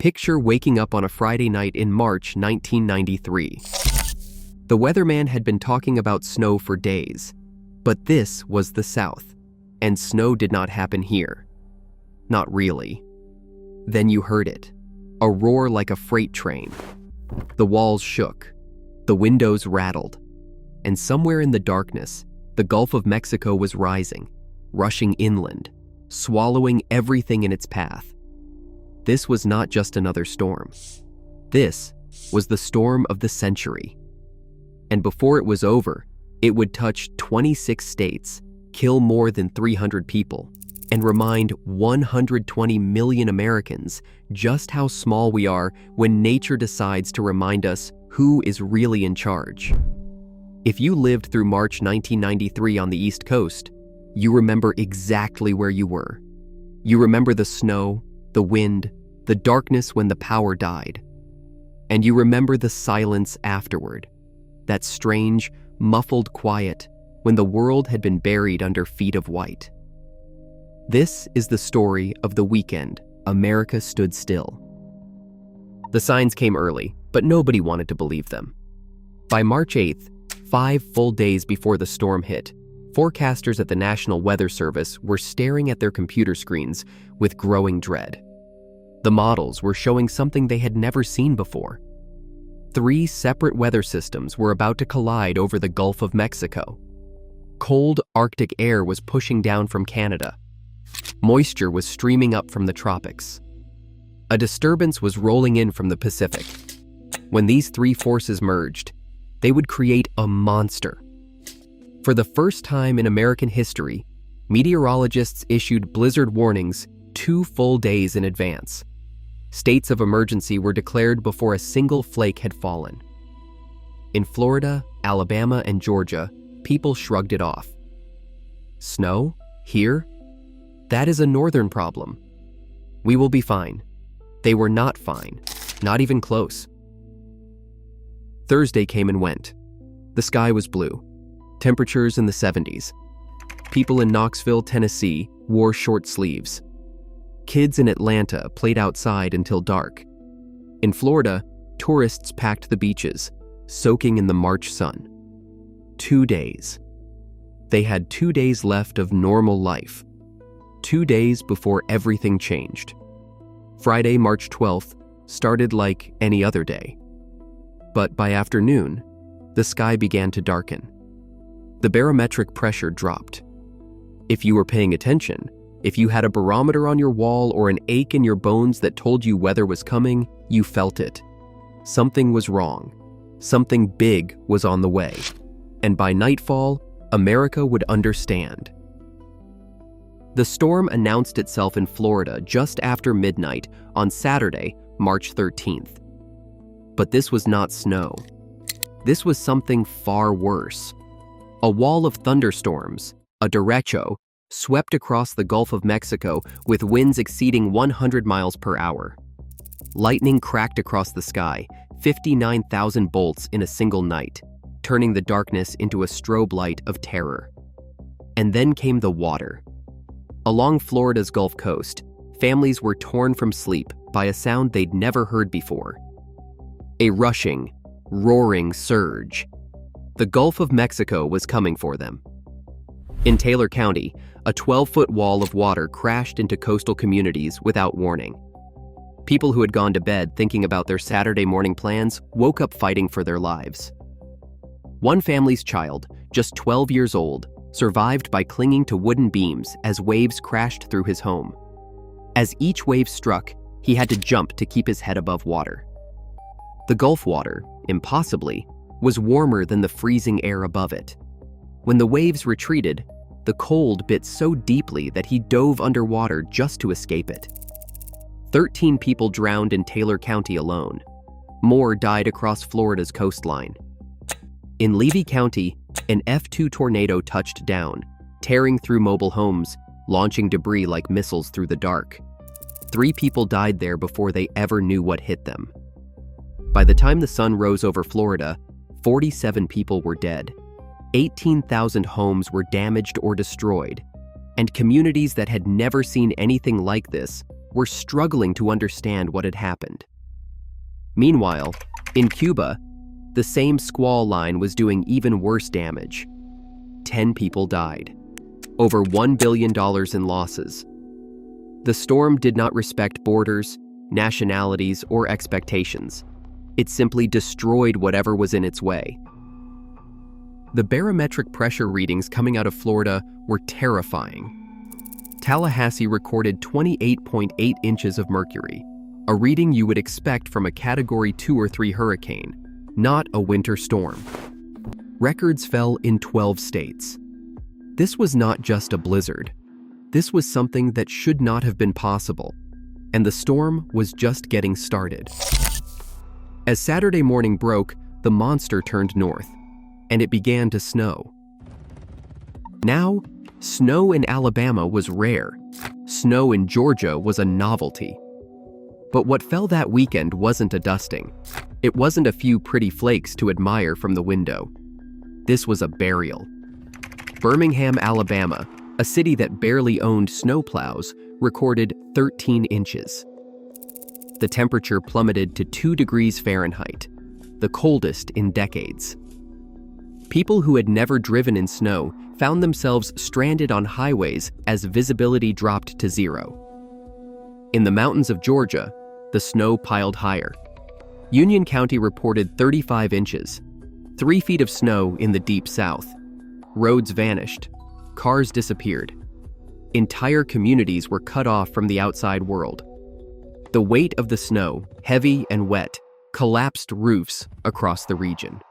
Picture waking up on a Friday night in March 1993. The weatherman had been talking about snow for days, but this was the South, and snow did not happen here. Not really. Then you heard it, a roar like a freight train. The walls shook, the windows rattled, and somewhere in the darkness, the Gulf of Mexico was rising, rushing inland, swallowing everything in its path. This was not just another storm. This was the storm of the century. And before it was over, it would touch 26 states, kill more than 300 people, and remind 120 million Americans just how small we are when nature decides to remind us who is really in charge. If you lived through March 1993 on the East Coast, you remember exactly where you were. You remember the snow, the wind, the darkness when the power died. And you remember the silence afterward, that strange, muffled quiet when the world had been buried under feet of white. This is the story of the weekend America stood still. The signs came early, but nobody wanted to believe them. By March 8th, 5 full days before the storm hit, forecasters at the National Weather Service were staring at their computer screens with growing dread. The models were showing something they had never seen before. 3 separate weather systems were about to collide over the Gulf of Mexico. Cold Arctic air was pushing down from Canada. Moisture was streaming up from the tropics. A disturbance was rolling in from the Pacific. When these 3 forces merged, they would create a monster. For the first time in American history, meteorologists issued blizzard warnings 2 full days in advance. States of emergency were declared before a single flake had fallen. In Florida, Alabama, and Georgia, people shrugged it off. Snow? Here? That is a northern problem. We will be fine. They were not fine, not even close. Thursday came and went. The sky was blue. Temperatures in the 70s. People in Knoxville, Tennessee, wore short sleeves. Kids in Atlanta played outside until dark. In Florida, tourists packed the beaches, soaking in the March sun. 2 days. They had 2 days left of normal life. 2 days before everything changed. Friday, March 12th, started like any other day. But by afternoon, the sky began to darken. The barometric pressure dropped. If you were paying attention, if you had a barometer on your wall or an ache in your bones that told you weather was coming, you felt it. Something was wrong. Something big was on the way. And by nightfall, America would understand. The storm announced itself in Florida just after midnight on Saturday, March 13th. But this was not snow. This was something far worse. A wall of thunderstorms, a derecho, swept across the Gulf of Mexico with winds exceeding 100 miles per hour. Lightning cracked across the sky, 59,000 bolts in a single night, turning the darkness into a strobe light of terror. And then came the water. Along Florida's Gulf Coast, families were torn from sleep by a sound they'd never heard before. A rushing, roaring surge. The Gulf of Mexico was coming for them. In Taylor County, a 12-foot wall of water crashed into coastal communities without warning. People who had gone to bed thinking about their Saturday morning plans woke up fighting for their lives. One family's child, just 12 years old, survived by clinging to wooden beams as waves crashed through his home. As each wave struck, he had to jump to keep his head above water. The Gulf water, impossibly, was warmer than the freezing air above it. When the waves retreated, the cold bit so deeply that he dove underwater just to escape it. 13 people drowned in Taylor County alone. More died across Florida's coastline. In Levy County, an F2 tornado touched down, tearing through mobile homes, launching debris like missiles through the dark. 3 people died there before they ever knew what hit them. By the time the sun rose over Florida, 47 people were dead. 18,000 homes were damaged or destroyed, and communities that had never seen anything like this were struggling to understand what had happened. Meanwhile, in Cuba, the same squall line was doing even worse damage. 10 people died. Over $1 billion in losses. The storm did not respect borders, nationalities, or expectations. It simply destroyed whatever was in its way. The barometric pressure readings coming out of Florida were terrifying. Tallahassee recorded 28.8 inches of mercury, a reading you would expect from a Category 2 or 3 hurricane, not a winter storm. Records fell in 12 states. This was not just a blizzard. This was something that should not have been possible, and the storm was just getting started. As Saturday morning broke, the monster turned north, and it began to snow. Now, snow in Alabama was rare. Snow in Georgia was a novelty. But what fell that weekend wasn't a dusting. It wasn't a few pretty flakes to admire from the window. This was a burial. Birmingham, Alabama, a city that barely owned snowplows, recorded 13 inches. The temperature plummeted to 2 degrees Fahrenheit, the coldest in decades. People who had never driven in snow found themselves stranded on highways as visibility dropped to 0. In the mountains of Georgia, the snow piled higher. Union County reported 35 inches, 3 feet of snow in the deep south. Roads vanished. Cars disappeared. Entire communities were cut off from the outside world. The weight of the snow, heavy and wet, collapsed roofs across the region.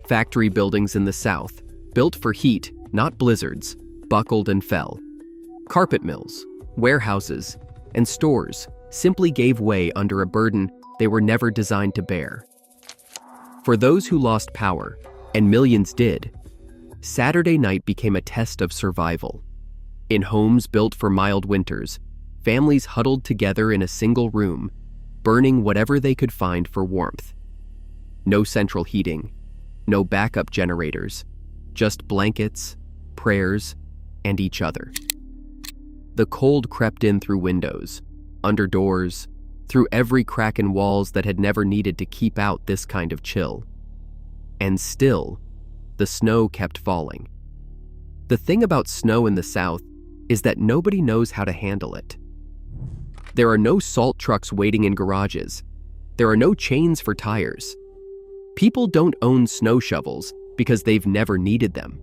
Factory buildings in the south, built for heat, not blizzards, buckled and fell. Carpet mills, warehouses, and stores simply gave way under a burden they were never designed to bear. For those who lost power, and millions did, Saturday night became a test of survival. In homes built for mild winters, families huddled together in a single room, burning whatever they could find for warmth. No central heating, no backup generators, just blankets, prayers, and each other. The cold crept in through windows, under doors, through every crack in walls that had never needed to keep out this kind of chill. And still, the snow kept falling. The thing about snow in the South is that nobody knows how to handle it. There are no salt trucks waiting in garages. There are no chains for tires. People don't own snow shovels because they've never needed them.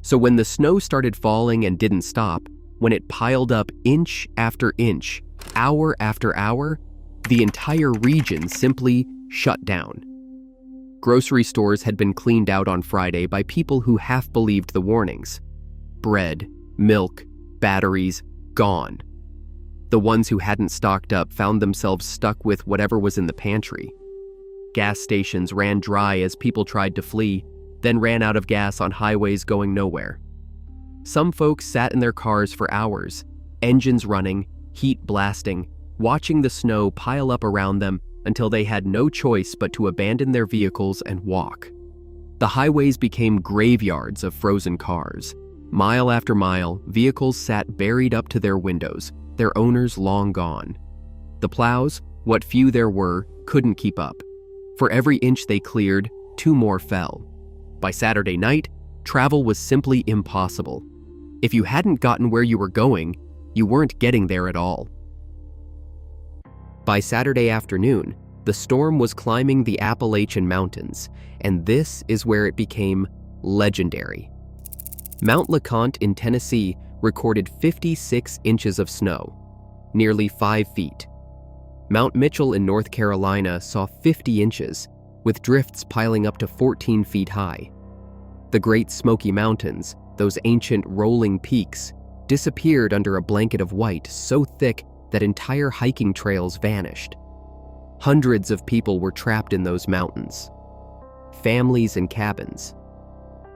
So when the snow started falling and didn't stop, when it piled up inch after inch, hour after hour, the entire region simply shut down. Grocery stores had been cleaned out on Friday by people who half believed the warnings. Bread, milk, batteries, gone. The ones who hadn't stocked up found themselves stuck with whatever was in the pantry. Gas stations ran dry as people tried to flee, then ran out of gas on highways going nowhere. Some folks sat in their cars for hours, engines running, heat blasting, watching the snow pile up around them until they had no choice but to abandon their vehicles and walk. The highways became graveyards of frozen cars. Mile after mile, vehicles sat buried up to their windows, their owners long gone. The plows, what few there were, couldn't keep up. For every inch they cleared, 2 more fell. By Saturday night, travel was simply impossible. If you hadn't gotten where you were going, you weren't getting there at all. By Saturday afternoon, the storm was climbing the Appalachian Mountains, and this is where it became legendary. Mount LeConte in Tennessee recorded 56 inches of snow, nearly 5 feet. Mount Mitchell in North Carolina saw 50 inches, with drifts piling up to 14 feet high. The Great Smoky Mountains, those ancient rolling peaks, disappeared under a blanket of white so thick that entire hiking trails vanished. Hundreds of people were trapped in those mountains. Families in cabins.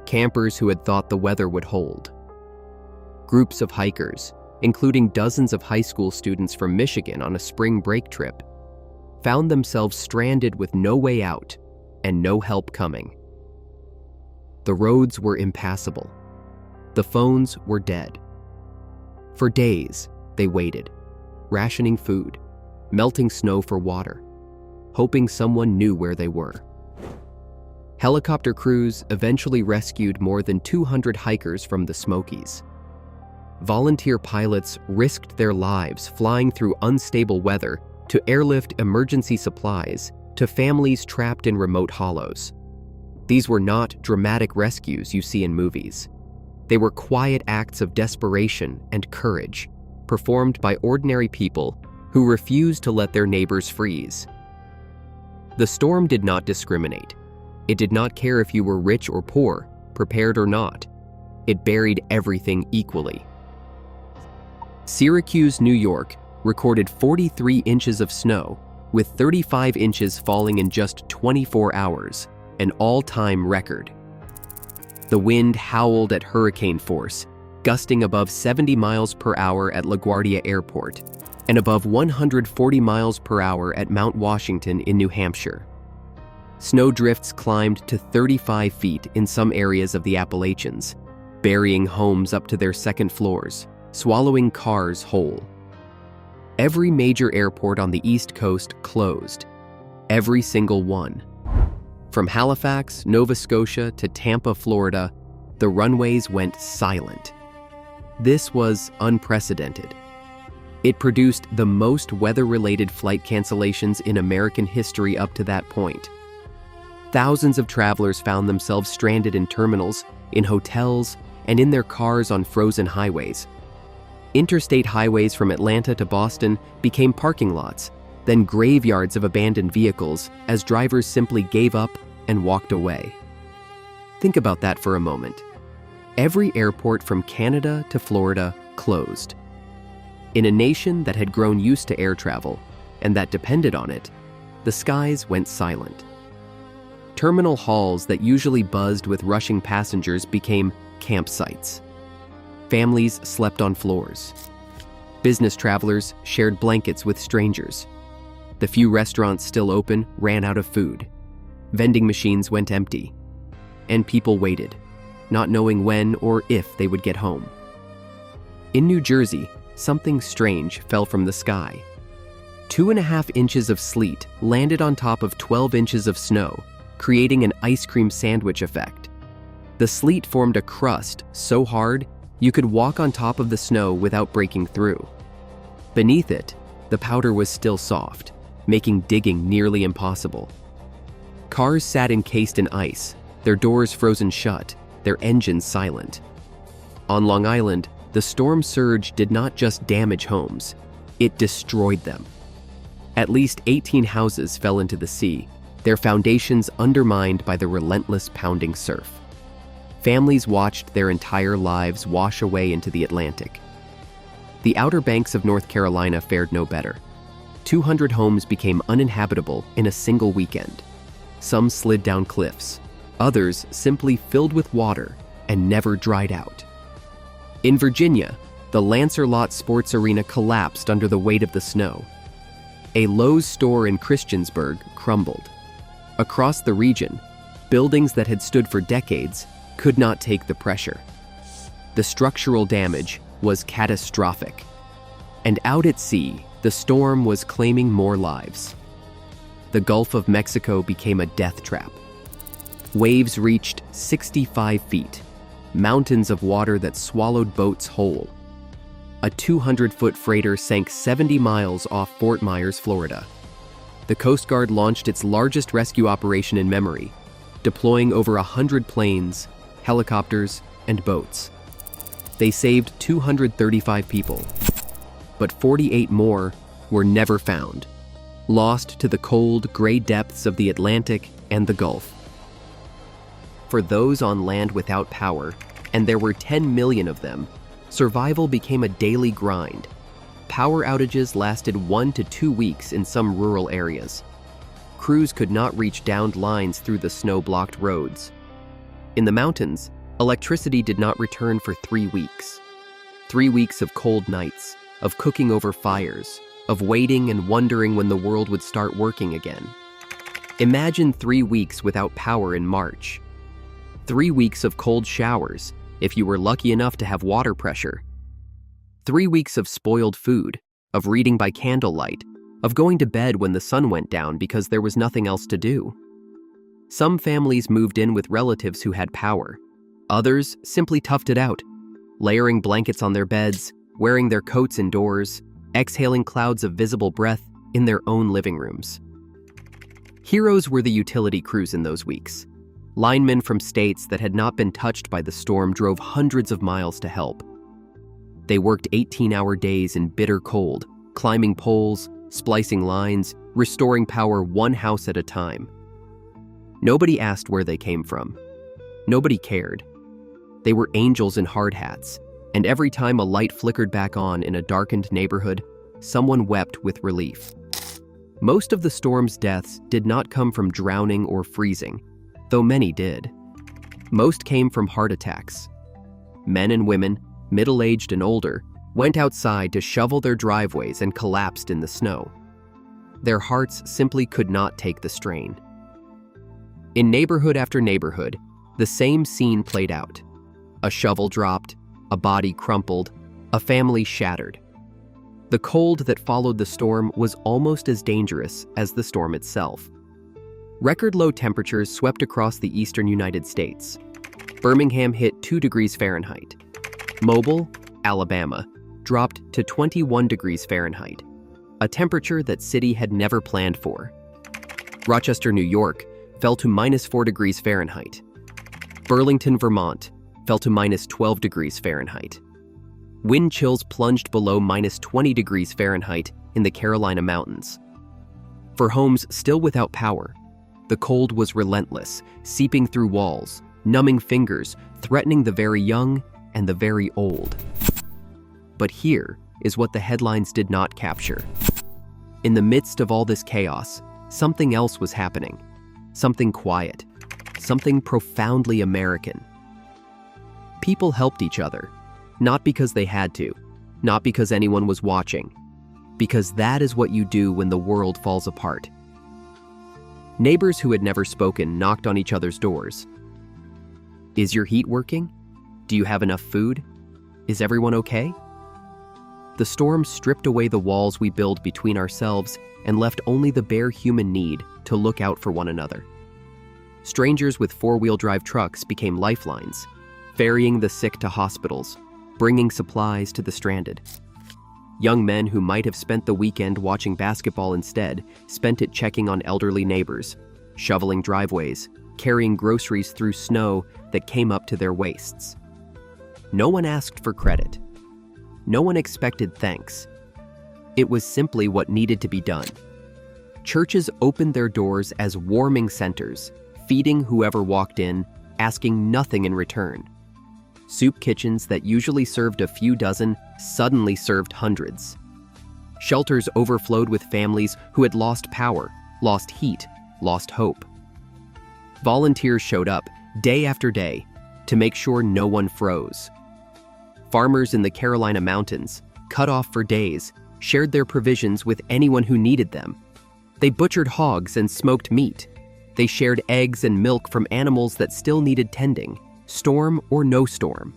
Campers who had thought the weather would hold. Groups of hikers, including dozens of high school students from Michigan on a spring break trip, found themselves stranded with no way out and no help coming. The roads were impassable. The phones were dead. For days, they waited. rationing food, melting snow for water, hoping someone knew where they were. Helicopter crews eventually rescued more than 200 hikers from the Smokies. Volunteer pilots risked their lives flying through unstable weather to airlift emergency supplies to families trapped in remote hollows. These were not dramatic rescues you see in movies. They were quiet acts of desperation and courage, performed by ordinary people who refused to let their neighbors freeze. The storm did not discriminate. It did not care if you were rich or poor, prepared or not. It buried everything equally. Syracuse, New York, recorded 43 inches of snow, with 35 inches falling in just 24 hours, an all-time record. The wind howled at hurricane force, gusting above 70 miles per hour at LaGuardia Airport and above 140 miles per hour at Mount Washington in New Hampshire. Snowdrifts climbed to 35 feet in some areas of the Appalachians, burying homes up to their second floors, swallowing cars whole. Every major airport on the East Coast closed, every single one. From Halifax, Nova Scotia to Tampa, Florida, the runways went silent. This was unprecedented. It produced the most weather-related flight cancellations in American history up to that point. Thousands of travelers found themselves stranded in terminals, in hotels, and in their cars on frozen highways. Interstate highways from Atlanta to Boston became parking lots, then graveyards of abandoned vehicles as drivers simply gave up and walked away. Think about that for a moment. Every airport from Canada to Florida closed. In a nation that had grown used to air travel and that depended on it, the skies went silent. Terminal halls that usually buzzed with rushing passengers became campsites. Families slept on floors. Business travelers shared blankets with strangers. The few restaurants still open ran out of food. Vending machines went empty. And people waited, not knowing when or if they would get home. In New Jersey, something strange fell from the sky. 2.5 inches of sleet landed on top of 12 inches of snow, creating an ice cream sandwich effect. The sleet formed a crust so hard you could walk on top of the snow without breaking through. Beneath it, the powder was still soft, making digging nearly impossible. Cars sat encased in ice, their doors frozen shut, their engines silent. On Long Island, the storm surge did not just damage homes, it destroyed them. At least 18 houses fell into the sea, their foundations undermined by the relentless pounding surf. Families watched their entire lives wash away into the Atlantic. The Outer Banks of North Carolina fared no better. 200 homes became uninhabitable in a single weekend. Some slid down cliffs, others simply filled with water and never dried out. In Virginia, the Lancerlot Sports Arena collapsed under the weight of the snow. A Lowe's store in Christiansburg crumbled. Across the region, buildings that had stood for decades could not take the pressure. The structural damage was catastrophic. And out at sea, the storm was claiming more lives. The Gulf of Mexico became a death trap. Waves reached 65 feet, mountains of water that swallowed boats whole. A 200-foot freighter sank 70 miles off Fort Myers, Florida. The Coast Guard launched its largest rescue operation in memory, deploying over 100 planes, helicopters, and boats. They saved 235 people, but 48 more were never found, lost to the cold, gray depths of the Atlantic and the Gulf. For those on land without power, and there were 10 million of them, survival became a daily grind. Power outages lasted 1 to 2 weeks in some rural areas. Crews could not reach downed lines through the snow-blocked roads. In the mountains, electricity did not return for 3 weeks. 3 weeks of cold nights, of cooking over fires, of waiting and wondering when the world would start working again. Imagine 3 weeks without power in March. 3 weeks of cold showers, if you were lucky enough to have water pressure. 3 weeks of spoiled food, of reading by candlelight, of going to bed when the sun went down because there was nothing else to do. Some families moved in with relatives who had power. Others simply toughed it out, layering blankets on their beds, wearing their coats indoors, exhaling clouds of visible breath in their own living rooms. Heroes were the utility crews in those weeks. Linemen from states that had not been touched by the storm drove hundreds of miles to help. They worked 18-hour days in bitter cold, climbing poles, splicing lines, restoring power one house at a time. Nobody asked where they came from. Nobody cared. They were angels in hard hats, and every time a light flickered back on in a darkened neighborhood, someone wept with relief. Most of the storm's deaths did not come from drowning or freezing, though many did. Most came from heart attacks. Men and women, middle-aged and older, went outside to shovel their driveways and collapsed in the snow. Their hearts simply could not take the strain. In neighborhood after neighborhood, the same scene played out. A shovel dropped, a body crumpled, a family shattered. The cold that followed the storm was almost as dangerous as the storm itself. Record low temperatures swept across the eastern United States. Birmingham hit 2 degrees Fahrenheit. Mobile, Alabama, dropped to 21 degrees Fahrenheit, a temperature that city had never planned for. Rochester, New York, fell to -4 degrees Fahrenheit. Burlington, Vermont, fell to -12 degrees Fahrenheit. Wind chills plunged below -20 degrees Fahrenheit in the Carolina Mountains. For homes still without power, the cold was relentless, seeping through walls, numbing fingers, threatening the very young and the very old. But here is what the headlines did not capture. In the midst of all this chaos, something else was happening. Something quiet, something profoundly American. People helped each other, not because they had to, not because anyone was watching, because that is what you do when the world falls apart. Neighbors who had never spoken knocked on each other's doors. Is your heat working? Do you have enough food? Is everyone okay? The storm stripped away the walls we build between ourselves and left only the bare human need to look out for one another. Strangers with four-wheel drive trucks became lifelines, ferrying the sick to hospitals, bringing supplies to the stranded. Young men who might have spent the weekend watching basketball instead spent it checking on elderly neighbors, shoveling driveways, carrying groceries through snow that came up to their waists. No one asked for credit. No one expected thanks. It was simply what needed to be done. Churches opened their doors as warming centers, feeding whoever walked in, asking nothing in return. Soup kitchens that usually served a few dozen suddenly served hundreds. Shelters overflowed with families who had lost power, lost heat, lost hope. Volunteers showed up day after day to make sure no one froze. Farmers in the Carolina mountains, cut off for days, shared their provisions with anyone who needed them. They butchered hogs and smoked meat. They shared eggs and milk from animals that still needed tending, storm or no storm.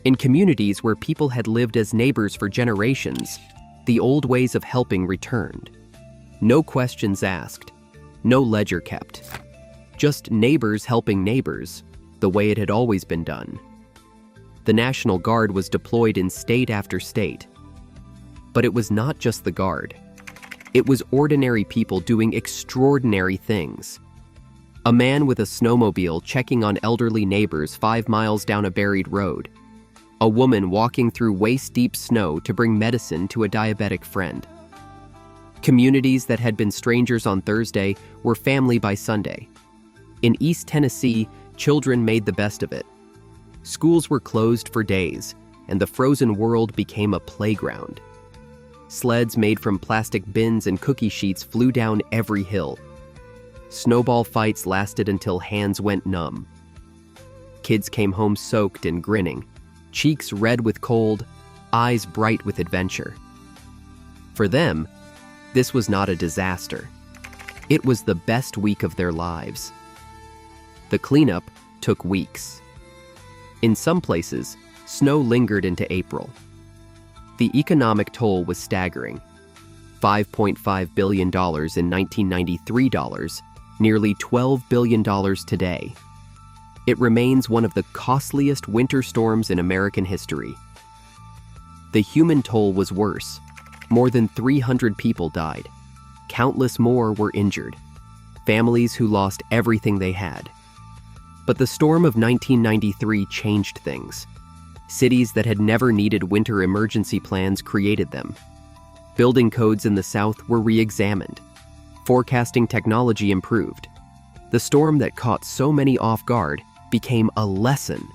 In communities where people had lived as neighbors for generations, the old ways of helping returned. No questions asked, no ledger kept. Just neighbors helping neighbors, the way it had always been done. The National Guard was deployed in state after state. But it was not just the Guard. It was ordinary people doing extraordinary things. A man with a snowmobile checking on elderly neighbors 5 miles down a buried road. A woman walking through waist-deep snow to bring medicine to a diabetic friend. Communities that had been strangers on Thursday were family by Sunday. In East Tennessee, children made the best of it. Schools were closed for days, and the frozen world became a playground. Sleds made from plastic bins and cookie sheets flew down every hill. Snowball fights lasted until hands went numb. Kids came home soaked and grinning, cheeks red with cold, eyes bright with adventure. For them, this was not a disaster. It was the best week of their lives. The cleanup took weeks. In some places, snow lingered into April. The economic toll was staggering. $5.5 billion in 1993 dollars, nearly $12 billion today. It remains one of the costliest winter storms in American history. The human toll was worse. More than 300 people died. Countless more were injured. Families who lost everything they had. But the storm of 1993 changed things. Cities that had never needed winter emergency plans created them. Building codes in the South were re-examined. Forecasting technology improved. The storm that caught so many off guard became a lesson.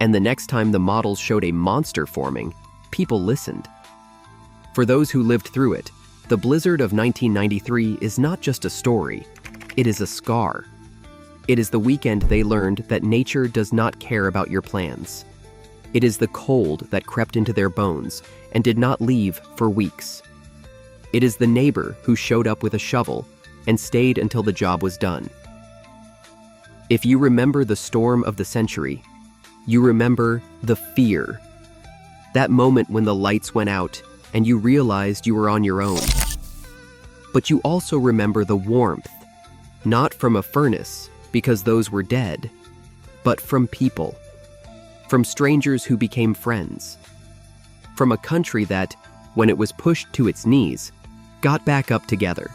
And the next time the models showed a monster forming, people listened. For those who lived through it, the blizzard of 1993 is not just a story, it is a scar. It is the weekend they learned that nature does not care about your plans. It is the cold that crept into their bones and did not leave for weeks. It is the neighbor who showed up with a shovel and stayed until the job was done. If you remember the storm of the century, you remember the fear. That moment when the lights went out and you realized you were on your own. But you also remember the warmth, not from a furnace, because those were dead, but from people. From strangers who became friends. From a country that, when it was pushed to its knees, got back up together.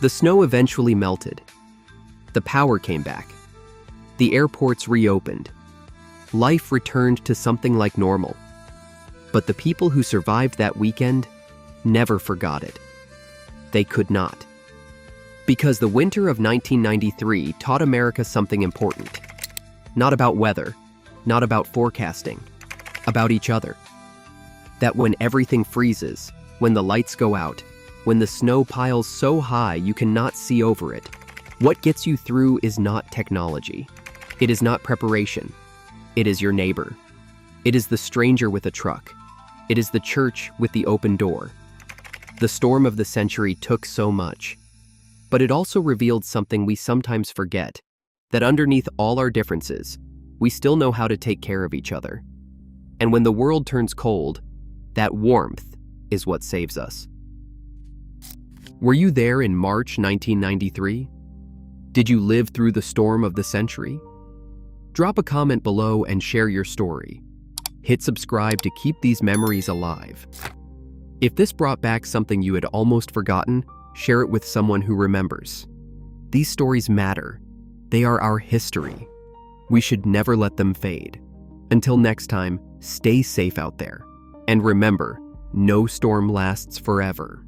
The snow eventually melted. The power came back. The airports reopened. Life returned to something like normal. But the people who survived that weekend never forgot it. They could not. Because the winter of 1993 taught America something important. Not about weather, not about forecasting, about each other. That when everything freezes, when the lights go out, when the snow piles so high you cannot see over it, what gets you through is not technology. It is not preparation. It is your neighbor. It is the stranger with a truck. It is the church with the open door. The storm of the century took so much, but it also revealed something we sometimes forget, that underneath all our differences, we still know how to take care of each other. And when the world turns cold, that warmth is what saves us. Were you there in March 1993? Did you live through the storm of the century? Drop a comment below and share your story. Hit subscribe to keep these memories alive. If this brought back something you had almost forgotten, share it with someone who remembers. These stories matter. They are our history. We should never let them fade. Until next time, stay safe out there. And remember, no storm lasts forever.